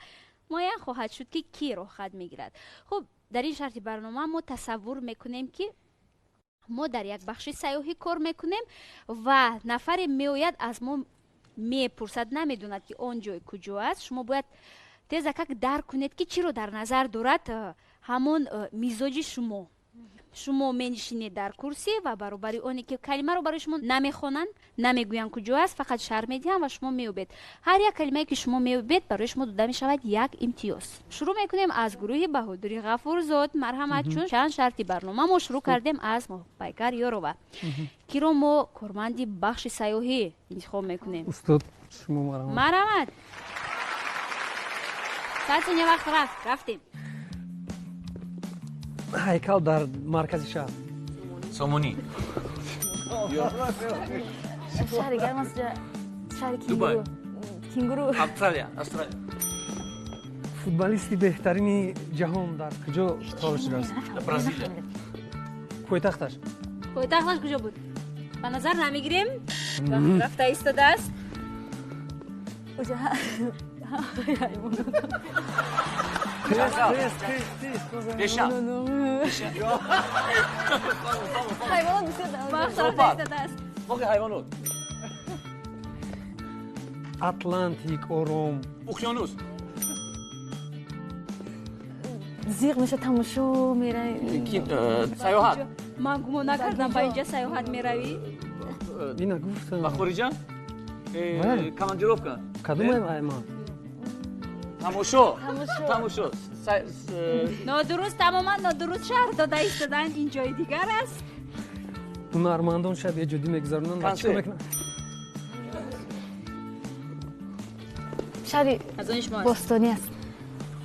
معین خواهد شد که کی را خط میگیرد. خب در این شرط برنامه ما تصور میکنیم که ما در یک بخش سیاحی کار میکنیم و نفر میآید از ما میپرسد، نمیدوند که آن جای کجا است. شما باید تیزکک درک کنید که چی رو در نظر دارد همون مزاج شما منشینید در کرسی و برابری اونی که کلمه رو برای شما نمیخونن، نمیگوین کجا است، فقط شرح میدین و شما میوبید. هر یک کلمه که شما میوبید برای شما داده میشود یک امتیاز. شروع میکنیم از گروه بهادر غفورزاد. مرحمت، چون چند شرطی برنامه ما شروع کردیم از محپیکر یورو که رو ما کارمندی بخش سیاحی انتخاب میکنیم. استاد شما مرحمت. ساعت یه وقت رفتیم. هیکل در مرکز شهر. سومونی. شهر گرم است. شهر دوبای. کینگورو. استرالیا. فوتبالیستی بهترین جهان در کجا قرار شده است؟ برزیل. پایتختش کجا بود؟ به نظر نمیگیریم؟ رفته ایستاده است. دشم. حیوانات بسیار رفته ایستاده است. باقی حیوانات. اتلانتیک، اوروم. اقیانوس. زیغ میشه تماشا میره. سیاحت. من گمان نکردم با اینجا سیاحت میروی. اینا گفتم. و خارجا؟ کمانجروفکا. کدوم ایمان؟ تماشا. نادرست، تماما نادرست شهر داده ایستادن. این جای دیگر است. هنرمندان شب یه جدی میگذارنن و چیکار میکنن؟ شهر بوستونی است.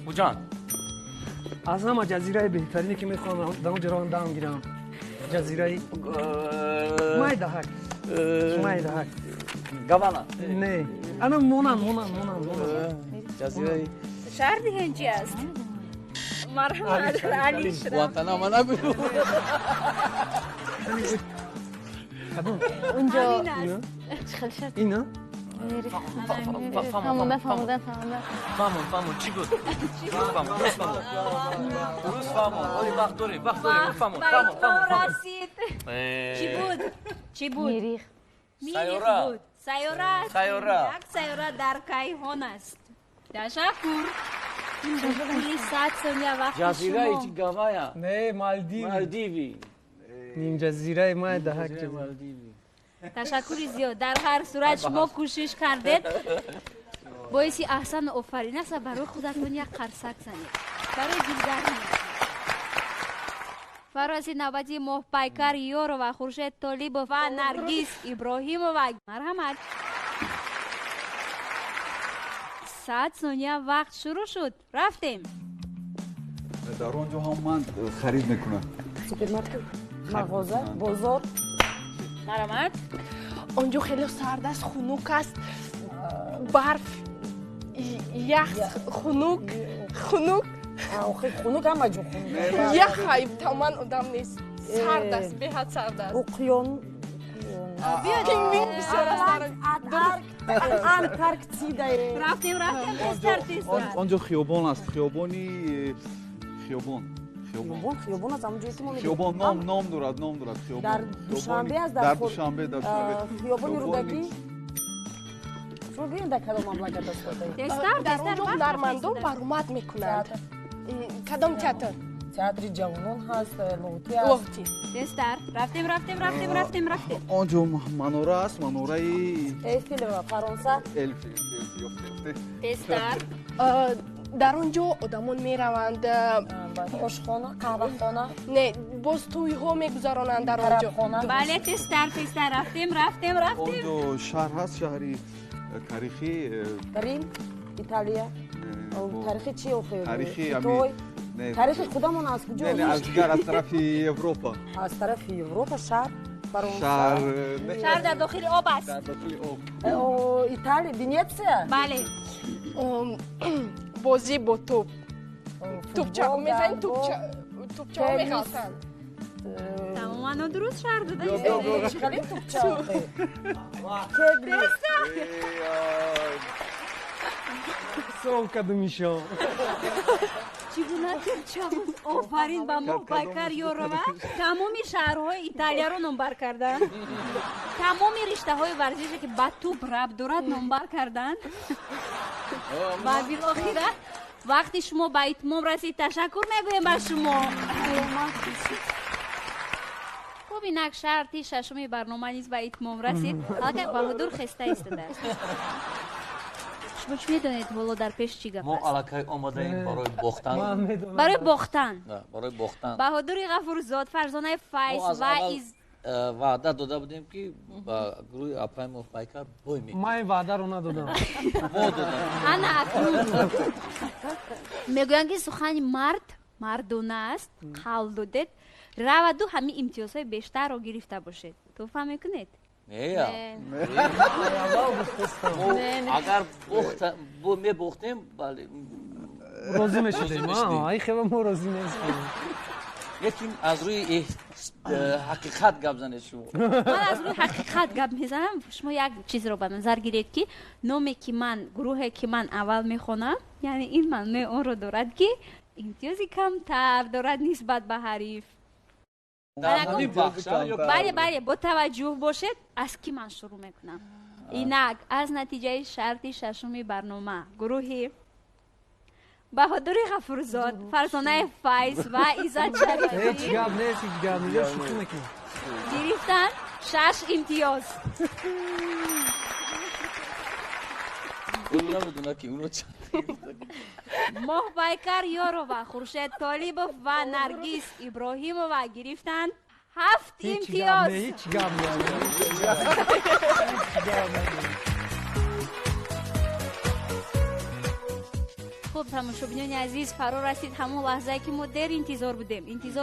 کجا؟ از همه جزیره بهترینی که میخوام در اونجا رو دام گیرم. جزیره مایدهک. گوانا. نه. انا مونان. جزیره شهر دیگه اینجا است. مرحمت علی شرف. گوانتاناما نگو. اونجا چخل شد. اینا؟ فهموندن. فهمون چی بود؟ درست فهمون. ولی وقت داریم. فهمون. رسید. چی بود؟ میریخ. سیاره. سیاره. یک سیاره در کیهان است. تشکر. این بزرگی 100 ثانیه وقت شما. جزیره چی گوایا؟ نه، مالدیوی. نیم جزیره مایدهک. تشکر زیاد. در هر صورت شما کوشش کردید باعثی احسن آفرین است و برای خودتون یک قرصک زنید برای دیگران. فراز نوبتی محپیکر یورو و خورشید طلیبوف و نرگس ابراهیمووا. مرحمت. 100 ثانیه وقت شروع شد. رفتیم. در اونجا هم من خرید میکنم. سوپرمارکت، مغازه، بازار. مرحمت. اونجا خیلی سرد است، خنک است، برف، یخ، خنک. خنک همه جو یخ تمام آدم نیست. سرد است، بهت سرد است. اقیان. پینگوین بسیار است انتارکتیدا رفتیم تستر آنجا خیابان است، خیابان خیابان است همونجایی که ما می‌گیم. خیابان نام دارد خیابان در دوشنبه است در دوشنبه خیابان رودکی شما بیاین در کدام مملکت است در اونجا هنرمندان برآمد میکنند کدام تئاتر تئاتر جوانان هست لوتی لوتی تستر رفتیم آنجا مناره است، مناره ایفل و فرانسه الفی تستر در اونجا آدمان میروند خوشخانه قهوه‌خانه نه باز توی ها میگذارانند در اونجا بله تستر رفتیم آنجا شهر هست، شهری تاریخی ریم ایتالیا تاریخی چی تاریخی تاریخ خودمون از کجا نه از دیگر از طرف اروپا از طرف اروپا شهر فرانسه شهر در داخل آب است ایتالیا ونیزیا بله بازی با توپچه میزنید توپچه میخواستند تماما درست شهر داده خیلی توپچه سو کدومیشو چگونه توپچه آفرین با ما پایکار یوروا تمامی شهرهای ایتالیا رو نمبر کردن تمامی رشته های ورزشی که با توپ ربط دارد نمبر کردن و بالاخره وقتی شما به اتمام رسید تشکر میگویم به شما خب اینک شرطی ششمی برنامه نیز به اتمام رسید حالا بهادر خسته ایستاده است شما چی میدونید حالا در پیش چی گپ است؟ ما الکی آماده ایم برای باختن. برای باختن. بهادر غفورزاد فرزانه فیض و وعده داده بودیم که با گروه اپای محبایکار بوی میکنیم. من این وعده رو ندادم. ما دادم. انا اکنون میگویند که سخن مردانه است قول دادید رودو همین امتیازهای بیشتر رو گرفته باشید تو فهم میکنید؟ نه اگر می باختیم راضی میشدیم ای خیلی ما راضی نیستیم یکی از روی حقیقت گپ زنید شما من از روی حقیقت گپ میزنم شما یک چیز رو به نظر گیرید که نامی که من گروهی که من اول میخونم یعنی این معنی اون رو دارد که امتیازی کمتر دارد نسبت به حریف بله با توجه باشید از کی من شروع میکنم اینک از نتیجه شرطی ششمی برنامه گروهی بهادر غفورزاد فرزانه فیض و ایزد شریفی هیچ گپ نیست هیچ گپ نیست شوخی میکنم گرفتن 6 امتیاز اون نمیدونه که اونو چند محبایکر یارو خورشید طالبوف و نرگس ابراهیمووا گرفتند 7 امتیاز هیچ گپ نیست خب تماشاگران عزیز فرا رسید همون لحظه که ما در انتظار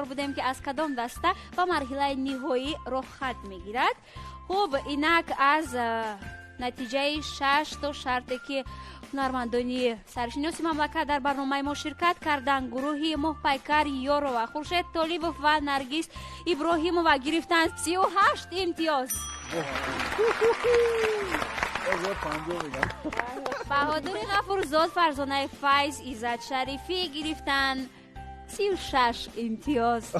بودیم که از کدام دسته و مرحله نهایی رخ خط میگیرد خب اینک از نتیجه 6 تا شرطی که هنرمندانی سرشناس مملکت در برنامه ما شرکت کردند گروهی محبایکر یارو و خورشید طالبوف و نرگس ابراهیمووا گرفتند 38 امتیاز بهادر غفورزاد فرزانه فیض ایزد شریفی گرفتند 36 امتیاز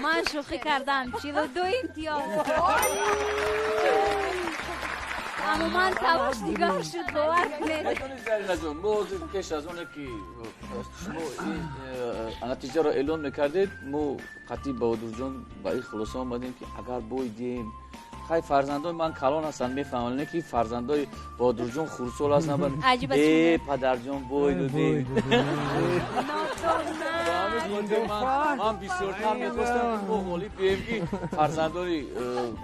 من شوخی کردم 42 امتیاز اما من تلاش دیگه شد باور کنید ما کش از اونه که شما نتیجه را اعلان میکردید ما قطعی بهادر جان با این خلاصه آمدیم که اگر بویدیم خیلی فرزندای من کلان هستن میفهمن که فرزندای بهادر جان خورسول هستن ای پدر جان بوی دادیم من بسیارتر میخواستم که مغالی بیم که فرزندای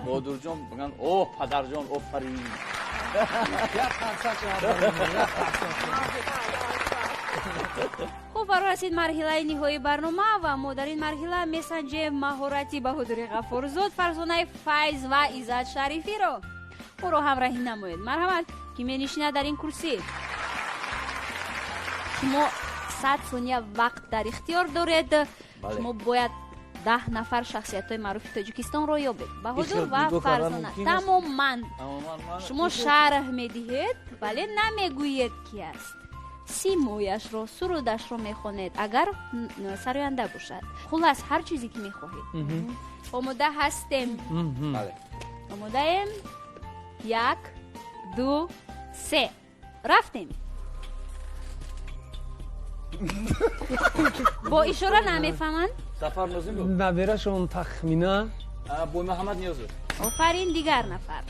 بهادر جان بگن اوه پدر جان آفرین خب فرا رسید مرحله نهایی برنامه و ما در این مرحله میسنجیم مهارتی بهادر غفورزاد فرزانه فیض و ایزد شریفی رو او رو همراهی نمایید مرحمت که می نشینه در این کرسی شما 100 ثانیه وقت در اختیار دارید شما باید 10 نفر شخصیت‌های معروف تاجیکستان رو یابید. بهادر و دیگه فرزانه کارا ممکن تماما من شما شرح میدهید ولی نمیگویید کی است. سیمویش رو سرودش رو میخونید اگر سراینده باشد. خلاص هر چیزی که میخواهید. آماده هستیم؟ بله. آماده ایم؟ 1 2 3 رفتیم. با اشاره نمیفهمند؟ سفر لازم بود. نبرهشون تخمینه بوی محمد نیازه. آفرین. دیگر نفر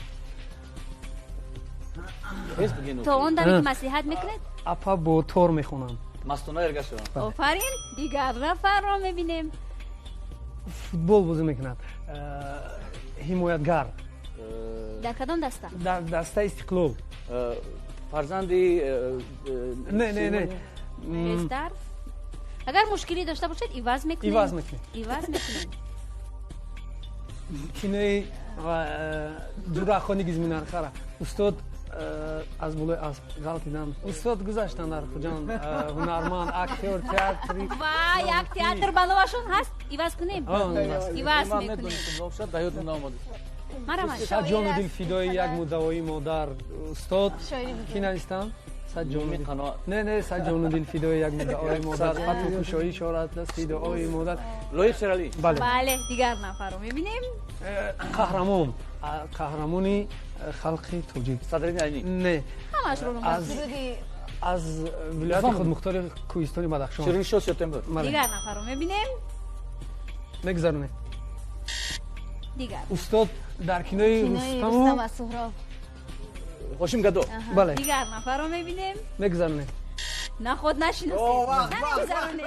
هیچ بگین. تو اون دمی که مصلحت میکنید؟ اپا با تور میخونم. مستونه ارگشون. آفرین. دیگر نفر رو میبینیم. فوتبال بازی میکند. حمایتگر در کدام دسته؟ در دسته استقلال. فرزندی نه استر. اگر مشکلی داشته باشید ایواز میکنید. ایواز میکنید. کینه جوراخونی گیزمینار خرا. استاد از بلوی اسب غلط دیدم. استاد گذاشتن در کجان هنرمند اکتور تئاتری. و یک تئاتر بنواشون هست. ایواز کنیم. ایواز میکنیم. شد دایود نامد. مرحبا. سجان دل فدای یک مدعای مادر استاد کی نیستم؟ سجان قناعت. نه سجان دل فدای یک مدعای مادر خط خوشایی شارت است فدای مادر. لوی شرالی. بله دیگر نفر رو میبینیم. قهرمانی خلق تاجیک. صدرین عینی. نه همش رو از ولایت خودمختار کوهستان بدخشان. شیرین شو سپتامبر. دیگر نفر رو میبینیم. مگذرونه. دیگر استاد در کینوی رستم و سهراب. خوشیم گدو. بله. دیگر نفر رو میبینیم. مگذرونه. نه خود نشناسید. نمیگذرونید.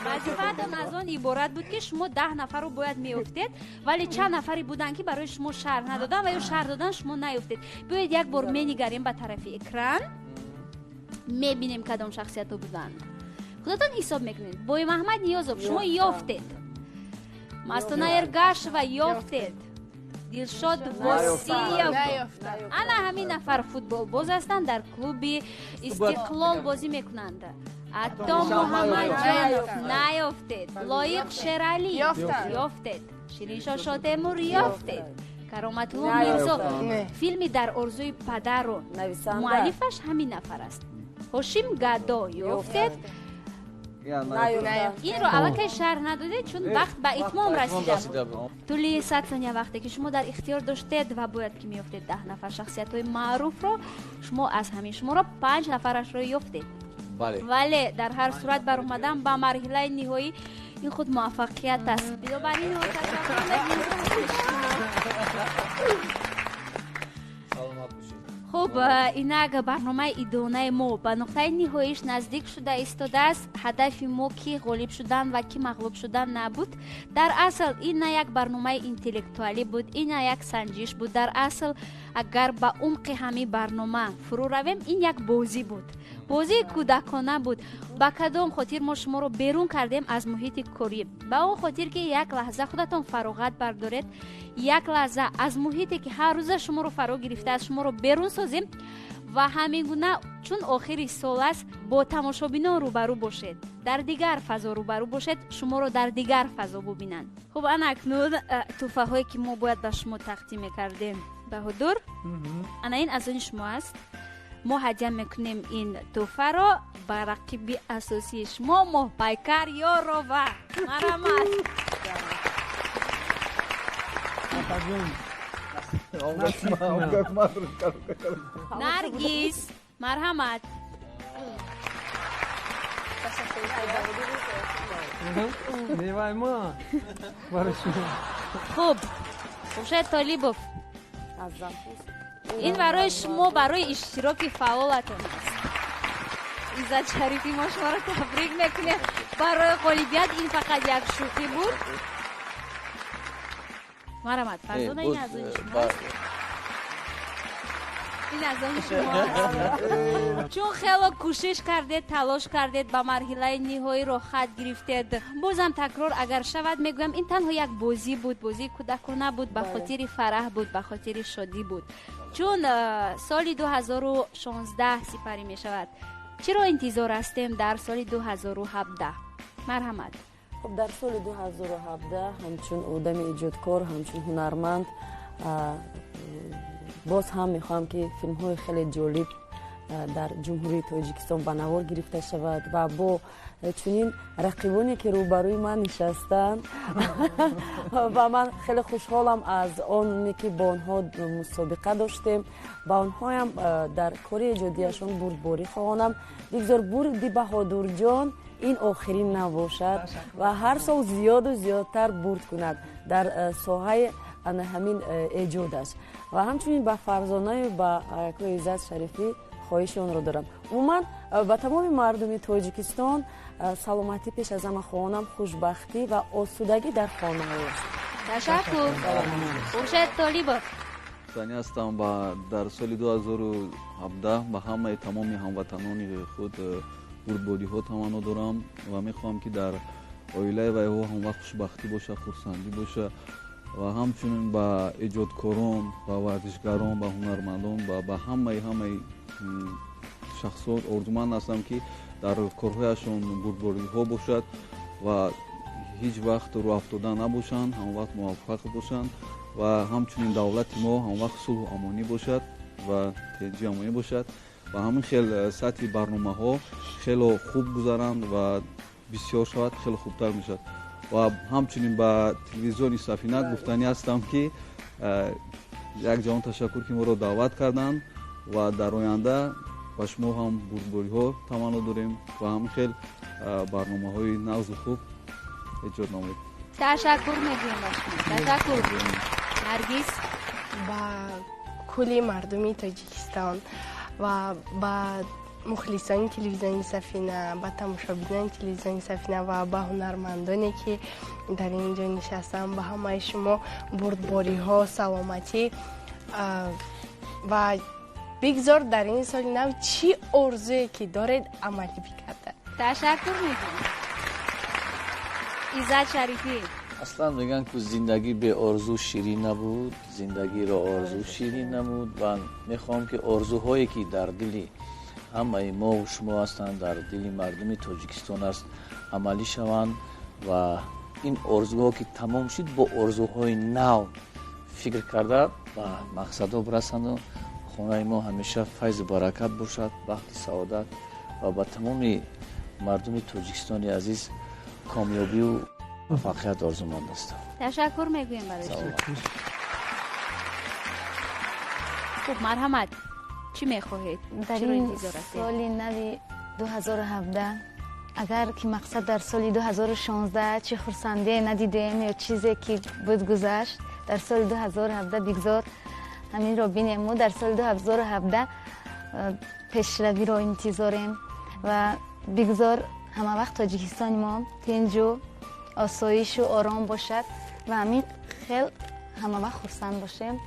وظیفتون از آن عبارت بود که شما 10 نفر رو باید میافتید ولی چند نفری بودن که برای شما شرح ندادن و یا شرح دادن شما نیافتید. بیاید یک بار می‌نگریم به طرف اکران میبینیم کدام شخصیت ها بودن. خودتون حساب میکنید. بوی محمد نیازب شما یافتید. مستونه ارگش و یافتید. دلشاد وسی یافت. انا همین نفر فوتبال باز هستند در کلوب استقلال بازی میکنند. عطا محمد جانف نیافتید. لایق شرالی یافتید. شیرین شاه تیمور یافتید. کرامت الله میرزا فیلمی در ارزوی پدر رو مؤلفش همین نفر است. هاشم گدا یافتید. این رو الان شرح نداده چون وقت به اتمام رسیده. طولی 100 ثانیه وقتی که شما در اختیار داشتید و باید که میافتید 10 نفر شخصیت های معروف رو شما از همین شما رو 5 نفرش رو یافتید. ولی در هر صورت بر اومدن به مرحله نهایی این خود موفقیت است. بنابراین خب اینک برنامه ایدانه ما به نقطه نهاییش نزدیک شده ایستاده است. هدف ما کی غالب شدن و کی مغلوب شدن نبود. در اصل این نه یک برنامه اینتלקتوالی بود، این نه یک سنجش بود. در اصل اگر به عمق همین برنامه فرو رویم این یک بازی بود، بازی کودکانه بود. با کدام خاطر ما شما رو بیرون کردیم از محیط کاری؟ با اون خاطر که یک لحظه خودتون فراغت بردارید، یک لحظه از محیطی که هر روز شما رو فرا گرفته است شما رو بیرون سازیم و همین گونه چون آخری سال است با تماشابینان روبرو باشید، در دیگر فضا روبرو باشید، شما رو در دیگر فضا ببینند. خب اکنون تحفه هایی که ما باید به شما تقدیم کردیم بهادر، انا این از آن شما است. ما هدیه میکنیم این تحفه را به رقیب اساسی شما محپیکر یا روه. مرحمت. نرگیس مرحمت. میوه ما برای شما. خوب خوشت طالیبوف، این برای شما برای اشتراک فعالتون است. عزت شریفی ما شما را تبریک میکنه برای غالبیت. این فقط یک شوخی بود. مرحمت. فرزانه این از اون شما است. این از اون شما است. چون خیلی کوشش کردید، تلاش کردید، به مرحله نهایی رو خط گرفتید. بازم تکرار اگر شود میگویم این تنها یک بازی بود، بازی کودکانه بود، به خاطر فرح بود، به خاطر شادی بود. چون سال 2016 سپری می شود. چرا انتظار هستیم در سال 2017؟ مرحمت. خب در سال 2017 همچون آدم ایجادکار، همچون هنرمند، باز هم میخوام که فیلم های خیلی جالب در جمهوری تاجیکستان به نوار گرفته شود و با چنین رقیبانی که روبروی من نشستند و من خیلی خوشحالم از آنی که با آنها مسابقه داشتیم. با آنها هم در کار ایجادیشان بردباری خواهانم. بگذار بردی بهادر جان این آخرین نباشد و هر سال زیاد و زیادتر برد کند در ساحه همین ایجادش و همچنین به فرزانه با آقای عزت شریفی خواهش آن را دارم. عموما به تمام مردم تاجیکستان سلامتی پیش از همه خواهانم، خوشبختی و آسودگی در خانه است. تشکر. خورشید طالبوف. زنی هستم و در سال 2017 به همه تمام هموطنان خود بردباری ها تمنا دارم و میخوام که در عائله و او هم وقت خوشبختی باشه، خرسندی باشه و همچنین با ایجادکاران و ورزشکاران و هنرمندان و به همه شخصات آرزومند هستم که در کارهایشان بردباری ها باشد و هیچ وقت رو افتاده نباشند، هم وقت موفق باشند و همچنین دولت ما هم وقت صلح و امانی باشد و جامعه باشد و همین خیلی سطح برنامه ها خیلی خوب گذرند و بسیار شود خیلی خوبتر میشد و همچنین با تلویزیون سفینه گفتنی هستم که یک جان تشکر که ما را دعوت کردند و در آینده با شما هم بردباری ها تمنا داریم و همین خیلی برنامه های نوز و خوب ایجاد نمایید. تشکر میگویم باشیم. تشکر. نرگس. با کلی مردمی تاجیکستان و با مخلصان تلویزیون سفینه، با تماشاگران تلویزیون سفینه و با هنرمندانی که در اینجا نشستن، با همه شما بردباری ها، سلامتی و بگذار در این سال نو چی آرزویی که دارید عملی بکرده. تشکر میگم. عزت شریفی. اصلا میگن که زندگی به آرزو شیرین نبود، زندگی را آرزو شیرین نبود و میخوام که آرزوهایی که در دل همه ما و شما هستند، در دل مردم تاجیکستان است، عملی شوند و این آرزوها که تمام شد با آرزوهای نو فکر کرده و مقصدها برسند و خانه ما همیشه فیض برکت باشد، بخت سعادت و با تمام مردم تاجیکستان عزیز کامیابی و موفقیت آرزومند هستم. تشکر میگویم برای شما. خب مرحمت، چی میخواهید؟ در این سال نو 2017 اگر که مقصد در سال 2016 چه خرسندی ندیدیم یا چیزی که بود گذشت، در سال 2017 بگذار همین را بینیم. ما در سال 2017 پیشروی را انتظاریم و بگذار همه وقت تاجیکستان ما تنج و آسایش و آرام باشد و همین خیلی همه وقت خرسند باشیم.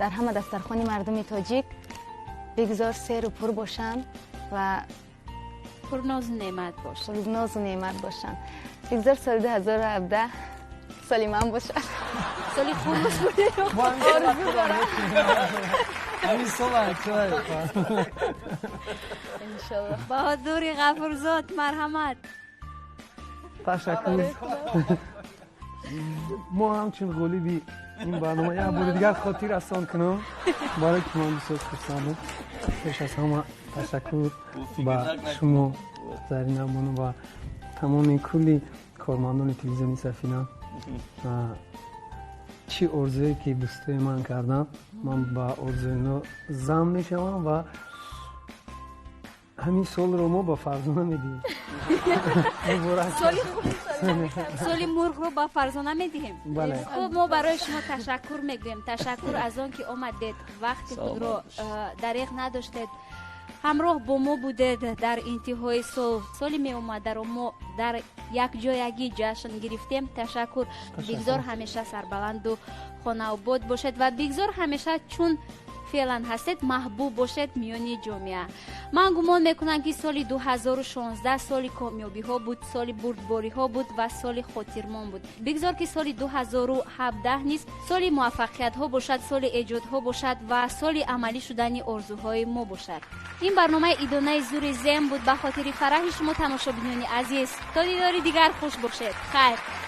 در همه دفترخانه مردم تاجیک بگذار سیر و پر باشن و پرناز و نعمت باشن. پرناز و نعمت باشن. بگذار سال 2017 سالی من باشد. سالی خروس بوده. آرزو دارم. همین سال انشالله. بهادر غفورزاد، مرحمت. تشکر. ما همچون غالیبی این برنامه یک بار دیگر خاطر رسان کنم برای که من بسیار خرسندم. پیش از همه تشکر با شما زرین امانو و تمام کلی کارمندان تلویزیونی سفینه. چی آرزویی که دوستای من کردم من با آرزوی اینا زم میشم و همین سال رو ما با فرزانه میدیم. سالی مرغ رو با فرزانه میدیم. بله. خب ما برای شما تشکر میگویم. تشکر از آن که آمدید، وقتی خود رو دریغ نداشتید، همراه با ما بودید در انتهای سال. سالی می اومد و ما در یک جایگی جشن گرفتیم. تشکر. بگذار همیشه سربلند و خانه آباد باشد و بگذار همیشه چون فعلا هستید محبوب باشید میانی جامعه. من گمان میکنم که سال 2016 سال کامیابی ها بود، سال بردباری ها بود و سال خاطرمان بود. بگذار که سال 2017 نیز سال موفقیت ها باشد، سال ایجاد ها باشد و سال عملی شدن آرزوهای ما باشد. این برنامه ایدانه زور زم بود. به خاطر فرح شما تماشابینان عزیز، تا دیدار دیگر خوش باشید. خیر.